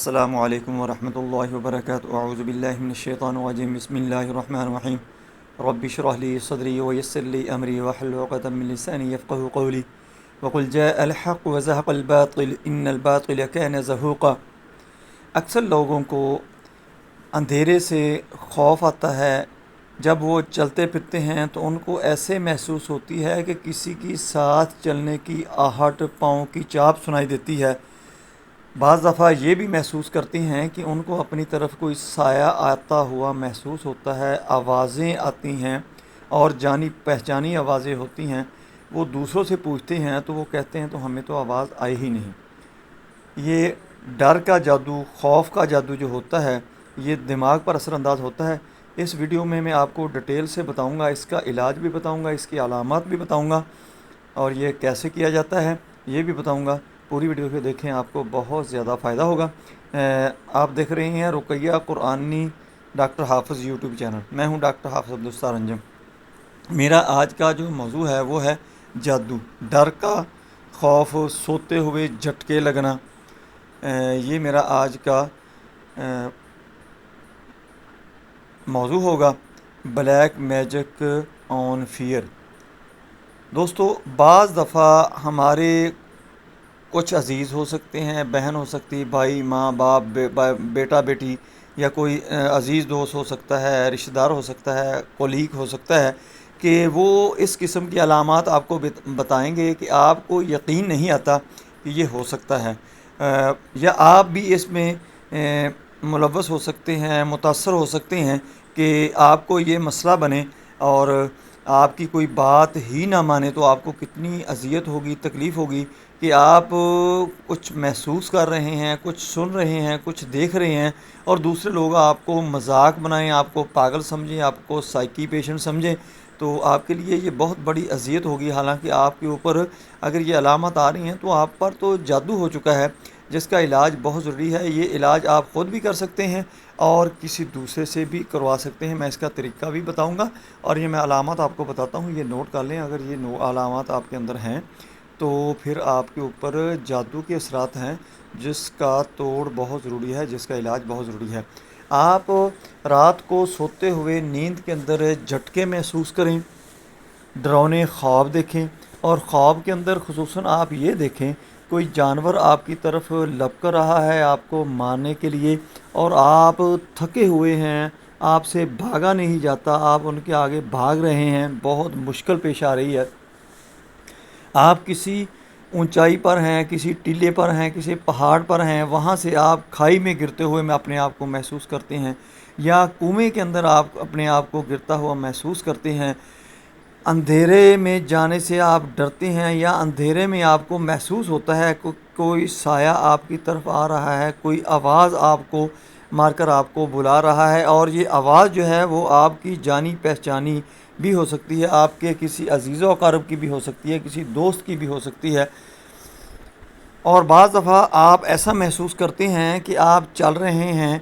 السلام علیکم ورحمۃ اللہ وبرکاتہ اعوذ باللہ من الشیطان الرجیم بسم اللہ الرحمن الرحیم رب اشرح لی صدری ویسر لی امری واحلل عقدۃ من لسانی یفقهوا قولی وقل جاء الحق وزهق الباطل ان الباطل كان زهوقا۔ اکثر لوگوں کو اندھیرے سے خوف آتا ہے۔ جب وہ چلتے پھرتے ہیں تو ان کو ایسے محسوس ہوتی ہے کہ کسی کی ساتھ چلنے کی آہٹ، پاؤں کی چاپ سنائی دیتی ہے۔ بعض دفعہ یہ بھی محسوس کرتی ہیں کہ ان کو اپنی طرف کوئی سایہ آتا ہوا محسوس ہوتا ہے، آوازیں آتی ہیں اور جانی پہچانی آوازیں ہوتی ہیں۔ وہ دوسروں سے پوچھتے ہیں تو وہ کہتے ہیں تو ہمیں تو آواز آئی ہی نہیں۔ یہ ڈر کا جادو، خوف کا جادو جو ہوتا ہے، یہ دماغ پر اثر انداز ہوتا ہے۔ اس ویڈیو میں آپ کو ڈیٹیل سے بتاؤں گا، اس کا علاج بھی بتاؤں گا، اس کی علامات بھی بتاؤں گا اور یہ کیسے کیا جاتا ہے یہ بھی بتاؤں گا۔ پوری ویڈیو کو دیکھیں، آپ کو بہت زیادہ فائدہ ہوگا۔ آپ دیکھ رہے ہیں رقیہ قرآنی ڈاکٹر حافظ یوٹیوب چینل۔ میں ہوں ڈاکٹر حافظ عبدالستار انجم۔ میرا آج کا جو موضوع ہے وہ ہے جادو، ڈر کا خوف، سوتے ہوئے جھٹکے لگنا۔ یہ میرا آج کا موضوع ہوگا، بلیک میجک آن فیئر۔ دوستو، بعض دفعہ ہمارے کچھ عزیز ہو سکتے ہیں، بہن ہو سکتی ہے، بھائی، ماں، باپ، بیٹا بیٹی، یا کوئی عزیز دوست ہو سکتا ہے، رشتہ دار ہو سکتا ہے، کولیگ ہو سکتا ہے کہ وہ اس قسم کی علامات آپ کو بتائیں گے کہ آپ کو یقین نہیں آتا کہ یہ ہو سکتا ہے، یا آپ بھی اس میں ملوث ہو سکتے ہیں، متاثر ہو سکتے ہیں کہ آپ کو یہ مسئلہ بنے اور آپ کی کوئی بات ہی نہ مانے تو آپ کو کتنی اذیت ہوگی، تکلیف ہوگی کہ آپ کچھ محسوس کر رہے ہیں، کچھ سن رہے ہیں، کچھ دیکھ رہے ہیں اور دوسرے لوگ آپ کو مذاق بنائیں، آپ کو پاگل سمجھیں، آپ کو سائیکی پیشنٹ سمجھیں، تو آپ کے لیے یہ بہت بڑی اذیت ہوگی۔ حالانکہ آپ کے اوپر اگر یہ علامات آ رہی ہیں تو آپ پر تو جادو ہو چکا ہے، جس کا علاج بہت ضروری ہے۔ یہ علاج آپ خود بھی کر سکتے ہیں اور کسی دوسرے سے بھی کروا سکتے ہیں۔ میں اس کا طریقہ بھی بتاؤں گا اور یہ میں علامات آپ کو بتاتا ہوں، یہ نوٹ کر لیں۔ اگر یہ علامات آپ کے اندر ہیں تو پھر آپ کے اوپر جادو کے اثرات ہیں، جس کا توڑ بہت ضروری ہے، جس کا علاج بہت ضروری ہے۔ آپ رات کو سوتے ہوئے نیند کے اندر جھٹکے محسوس کریں، ڈراؤنے خواب دیکھیں اور خواب کے اندر خصوصاً آپ یہ دیکھیں کوئی جانور آپ کی طرف لپک رہا ہے آپ کو مارنے کے لیے اور آپ تھکے ہوئے ہیں، آپ سے بھاگا نہیں جاتا، آپ ان کے آگے بھاگ رہے ہیں، بہت مشکل پیش آ رہی ہے۔ آپ کسی اونچائی پر ہیں، کسی ٹیلے پر ہیں، کسی پہاڑ پر ہیں، وہاں سے آپ کھائی میں گرتے ہوئے میں اپنے آپ کو محسوس کرتے ہیں، یا کنویں کے اندر آپ اپنے آپ کو گرتا ہوا محسوس کرتے ہیں، اندھیرے میں جانے سے آپ ڈرتے ہیں یا اندھیرے میں آپ کو محسوس ہوتا ہے کوئی سایہ آپ کی طرف آ رہا ہے، کوئی آواز آپ کو مار کر آپ کو بلا رہا ہے اور یہ آواز جو ہے وہ آپ کی جانی پہچانی بھی ہو سکتی ہے، آپ کے کسی عزیز و اقارب کی بھی ہو سکتی ہے، کسی دوست کی بھی ہو سکتی ہے۔ اور بعض دفعہ آپ ایسا محسوس کرتے ہیں کہ آپ چل رہے ہیں،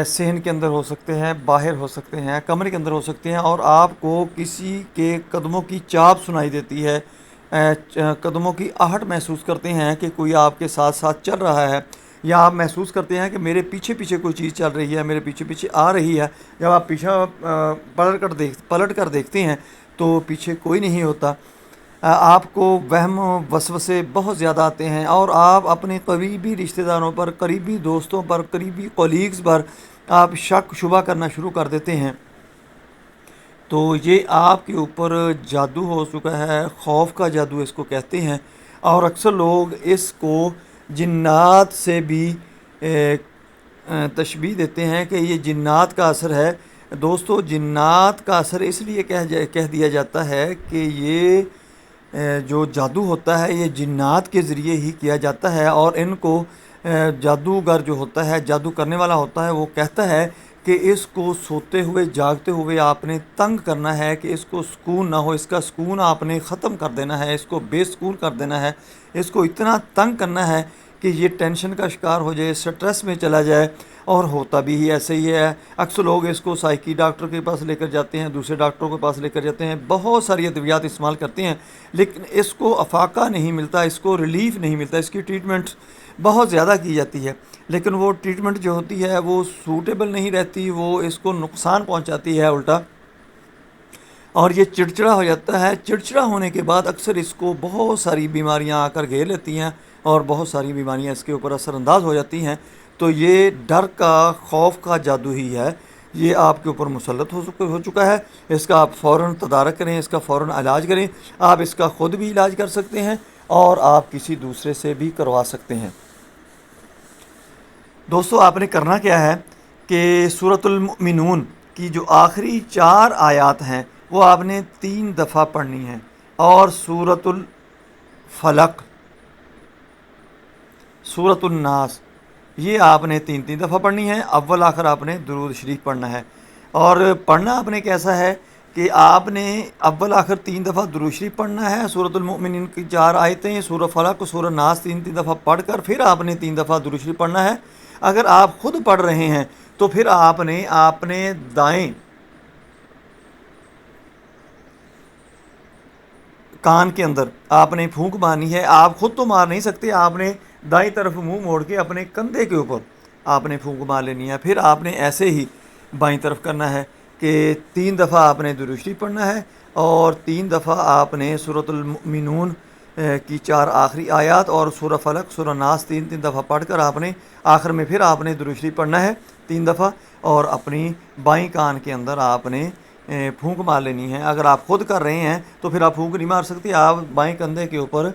صحن کے اندر ہو سکتے ہیں، باہر ہو سکتے ہیں، کمرے کے اندر ہو سکتے ہیں اور آپ کو کسی کے قدموں کی چاپ سنائی دیتی ہے، قدموں کی آہٹ محسوس کرتے ہیں کہ کوئی آپ کے ساتھ ساتھ چل رہا ہے، یا آپ محسوس کرتے ہیں کہ میرے پیچھے پیچھے کوئی چیز چل رہی ہے، میرے پیچھے پیچھے آ رہی ہے۔ جب آپ پیچھے پلٹ کر دیکھتے ہیں تو پیچھے کوئی نہیں ہوتا۔ آپ کو وہم وسوسے بہت زیادہ آتے ہیں اور آپ اپنے قریبی رشتہ داروں پر، قریبی دوستوں پر، قریبی کولیگز پر آپ شک شبہ کرنا شروع کر دیتے ہیں۔ تو یہ آپ کے اوپر جادو ہو چکا ہے، خوف کا جادو اس کو کہتے ہیں، اور اکثر لوگ اس کو جنات سے بھی تشبیہ دیتے ہیں کہ یہ جنات کا اثر ہے۔ دوستو، جنات کا اثر اس لیے کہہ دیا جاتا ہے کہ یہ جو جادو ہوتا ہے یہ جنات کے ذریعے ہی کیا جاتا ہے، اور ان کو جادوگر جو ہوتا ہے، جادو کرنے والا ہوتا ہے، وہ کہتا ہے کہ اس کو سوتے ہوئے جاگتے ہوئے آپ نے تنگ کرنا ہے کہ اس کو سکون نہ ہو، اس کا سکون آپ نے ختم کر دینا ہے، اس کو بے سکون کر دینا ہے، اس کو اتنا تنگ کرنا ہے کہ یہ ٹینشن کا شکار ہو جائے، سٹریس میں چلا جائے۔ اور ہوتا بھی ایسے ہی ہے۔ اکثر لوگ اس کو سائیکی ڈاکٹر کے پاس لے کر جاتے ہیں، دوسرے ڈاکٹروں کے پاس لے کر جاتے ہیں، بہت ساری ادویات استعمال کرتے ہیں، لیکن اس کو افاقہ نہیں ملتا، اس کو ریلیف نہیں ملتا، اس کی ٹریٹمنٹ بہت زیادہ کی جاتی ہے، لیکن وہ ٹریٹمنٹ جو ہوتی ہے وہ سوٹیبل نہیں رہتی، وہ اس کو نقصان پہنچاتی ہے الٹا، اور یہ چڑچڑا ہو جاتا ہے۔ چڑچڑا ہونے کے بعد اکثر اس کو بہت ساری بیماریاں آ کر گھیر لیتی ہیں اور بہت ساری بیماریاں اس کے اوپر اثر انداز ہو جاتی ہیں۔ تو یہ ڈر کا، خوف کا جادو ہی ہے، یہ آپ کے اوپر مسلط ہو چکا ہے۔ اس کا آپ فوراً تدارک کریں، اس کا فوراً علاج کریں۔ آپ اس کا خود بھی علاج کر سکتے ہیں اور آپ کسی دوسرے سے بھی کروا سکتے ہیں۔ دوستو، آپ نے کرنا کیا ہے کہ سورۃ المؤمنون کی جو آخری 4 آیات ہیں وہ آپ نے 3 دفعہ پڑھنی ہیں، اور سورۃ الفلق، سورۃ الناس، یہ آپ نے 3 دفعہ پڑھنی ہے۔ اول آخر آپ نے درود شریف پڑھنا ہے، اور پڑھنا آپ نے کیسا ہے کہ آپ نے اول آخر 3 دفعہ درود شریف پڑھنا ہے، سورۃ المؤمنین کی 4 آیتیں، سورہ فلق، سورہ ناس 3 دفعہ پڑھ کر پھر آپ نے 3 دفعہ درود شریف پڑھنا ہے۔ اگر آپ خود پڑھ رہے ہیں تو پھر آپ نے دائیں کان کے اندر آپ نے پھونک مارنی ہے۔ آپ خود تو مار نہیں سکتے، آپ نے دائیں طرف منہ موڑ کے اپنے کندھے کے اوپر آپ نے پھونک مار لینی ہے۔ پھر آپ نے ایسے ہی بائیں طرف کرنا ہے کہ 3 دفعہ آپ نے درود شریف پڑھنا ہے، اور 3 دفعہ آپ نے سورۃ المؤمنون کی 4 آخری آیات اور سورہ فلق، سورہ ناس 3 دفعہ پڑھ کر آپ نے آخر میں پھر آپ نے درود شریف پڑھنا ہے 3 دفعہ، اور اپنی بائیں کان کے اندر آپ نے پھونک مار لینی ہے۔ اگر آپ خود کر رہے ہیں تو پھر آپ پھونک نہیں مار سکتے، آپ بائیں کندھے کے اوپر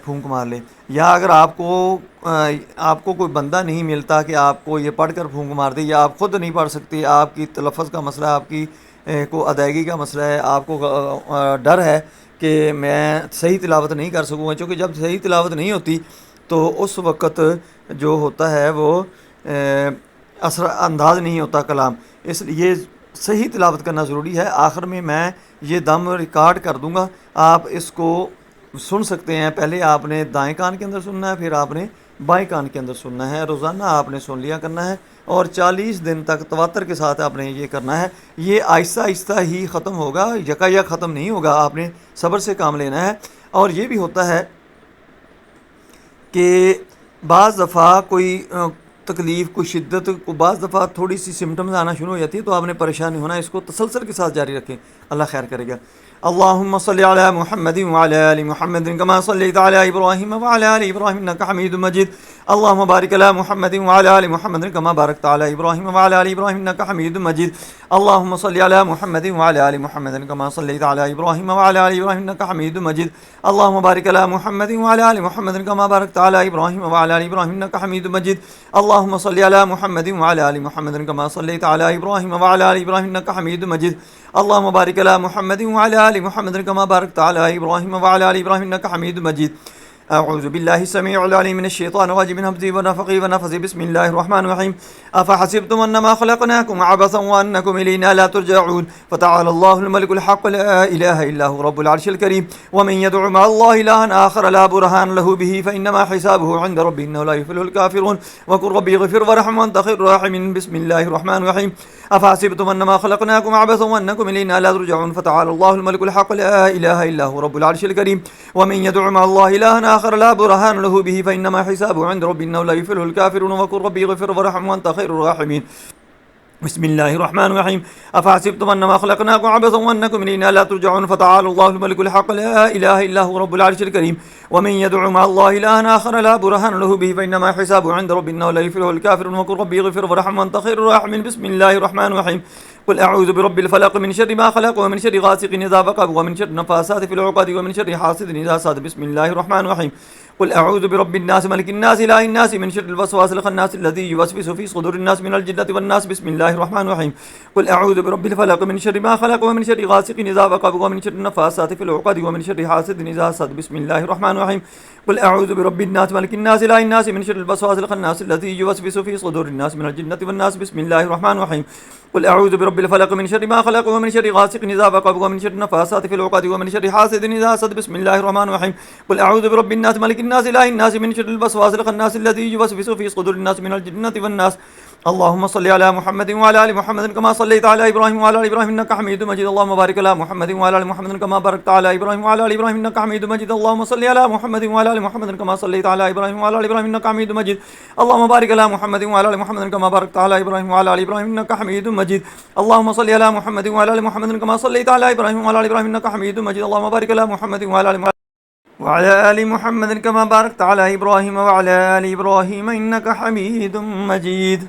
پھونک مار لیں، یا اگر آپ کو کوئی بندہ نہیں ملتا کہ آپ کو یہ پڑھ کر پھونک مار دے، یا آپ خود نہیں پڑھ سکتے، آپ کی تلفظ کا مسئلہ ہے، آپ کی کو ادائیگی کا مسئلہ ہے، آپ کو ڈر ہے کہ میں صحیح تلاوت نہیں کر سکوں گا، چونکہ جب صحیح تلاوت نہیں ہوتی تو اس وقت جو ہوتا ہے وہ اثر انداز نہیں ہوتا کلام، اس لیے صحیح تلاوت کرنا ضروری ہے۔ آخر میں یہ دم ریکارڈ کر دوں گا، آپ اس کو سن سکتے ہیں۔ پہلے آپ نے دائیں کان کے اندر سننا ہے، پھر آپ نے بائیں کان کے اندر سننا ہے، روزانہ آپ نے سن لیا کرنا ہے، اور 40 دن تک تواتر کے ساتھ آپ نے یہ کرنا ہے۔ یہ آہستہ آہستہ ہی ختم ہوگا، یکایک ختم نہیں ہوگا، آپ نے صبر سے کام لینا ہے۔ اور یہ بھی ہوتا ہے کہ بعض دفعہ کوئی تکلیف، کوئی شدت کو، بعض دفعہ تھوڑی سی سمٹمز آنا شروع ہو جاتی ہے، تو آپ نے پریشان نہیں ہونا، اس کو تسلسل کے ساتھ جاری رکھیں، اللہ خیر کرے گا۔ اللہم صلی علی محمد وعلی آل محمد کما صلیت علی ابراہیم وعلی آل ابراہیم انک حمید مجید، اللہم بارک علی محمد وعلی آل محمد کما بارکت علی ابراہیم وعلی آل ابراہیم انک حمید مجید، اللہم صلی علی محمد وعلی آل محمد کما صلیت علی ابراہیم وعلی آل ابراہیم انک حمید مجید، اللہم بارک علی محمد وعلی آل محمد کما بارکت علی ابراہیم وعلی آل ابراہیم انک حمید مجید، اللہم صلی علی محمد وعلی آل محمد کما صلیت علی ابراہیم وعلی آل ابراہیم انک حمید مجید، اللہم بارک علی محمد وعلی آل محمد کما بارکت علی ابراہیم وعلی آل ابراہیم انک حمید مجید۔ اعوذ باللہ السمیع العلیم من الشیطان الرجیم من همزه ونفخه ونفثه، بسم الله الرحمن الرحیم، افحسبتم انما خلقناکم عبثا وانکم الینا لا ترجعون، فتعالى الله الملك الحق لا اله الا هو رب العرش الكريم، ومن يدع مع الله الها آخر لا برهان له به فانما حسابه عند ربه انه لا يفلح الكافرون، وقل ربي اغفر وارحم وانت خير الراحمين، بسم الله الرحمن الرحيم، افحسبتم انما خلقناكم عبثا وانكم الينا لا ترجعون، فتعالى الله الملك الحق لا اله الا هو رب العرش الكريم، ومن يدع مع الله الها آخر لا برهان له به فانما حسابه عند ربه انه لا يفلح الكافرون، وقل ربي اغفر وارحم وانت خير الراحمين، بسم الله الرحمن الرحيم، افحسبتم انما خلقناكم عبثا وانكم الينا لا ترجعون، فتعالى الله الملك الحق لا اله الا هو رب العرش الكريم، ومن يدع مع الله الها آخر لا برهان له به فانما حسابه عند ربه انه لا يفلح الكافرون، وقل ربي اغفر وارحم وانت خير الراحمين، بسم الله الرحمن الرحيم، قل اعوذ برب الفلق من شر ما خلق ومن شر غاسق اذا وقب ومن شر النفاثات في العقد ومن شر حاسد اذا حسد، بسم الله الرحمن الرحيم، قل اعوذ برب الناس ملك الناس اله الناس من شر الوسواس الخناس الذي يوسوس في صدور الناس من الجنة والناس، بسم الله الرحمن الرحيم، قل اعوذ برب الفلق من شر ما خلق ومن شر غاسق اذا وقب ومن شر النفاثات في العقد ومن شر حاسد اذا حسد، بسم الله الرحمن الرحيم، قل اعوذ برب الناس ملك الناس اله الناس من شر الوسواس الخناس الذي يوسوس في صدور الناس من الجنة والناس، بسم الله الرحمن الرحيم، قل أعوذ برب الفلق من شر ما خلق ومن شر غاسق إذا وقب ومن شر النفاثات في العقد ومن شر حاسد إذا حسد. بسم الله الرحمن الرحيم. قل أعوذ برب الناس ملك الناس إله الناس من شر الوسواس الخناس الذي يوسوس في صدور الناس من الجنة والناس. اللهم صل على محمد وعلى ال محمد كما صليت على ابراهيم وعلى ال ابراهيم انك حميد مجيد. اللهم بارك على محمد وعلى ال محمد كما باركت على ابراهيم وعلى ال ابراهيم انك حميد مجيد. اللهم صل على محمد وعلى ال محمد كما صليت على ابراهيم وعلى ال ابراهيم انك حميد مجيد. اللهم بارك على محمد وعلى ال محمد كما باركت على ابراهيم وعلى ال ابراهيم انك حميد مجيد. اللهم صل على محمد وعلى ال محمد كما صليت على ابراهيم وعلى ال ابراهيم انك حميد مجيد. اللهم بارك على محمد وعلى ال محمد كما باركت على ابراهيم وعلى ال ابراهيم انك حميد مجيد.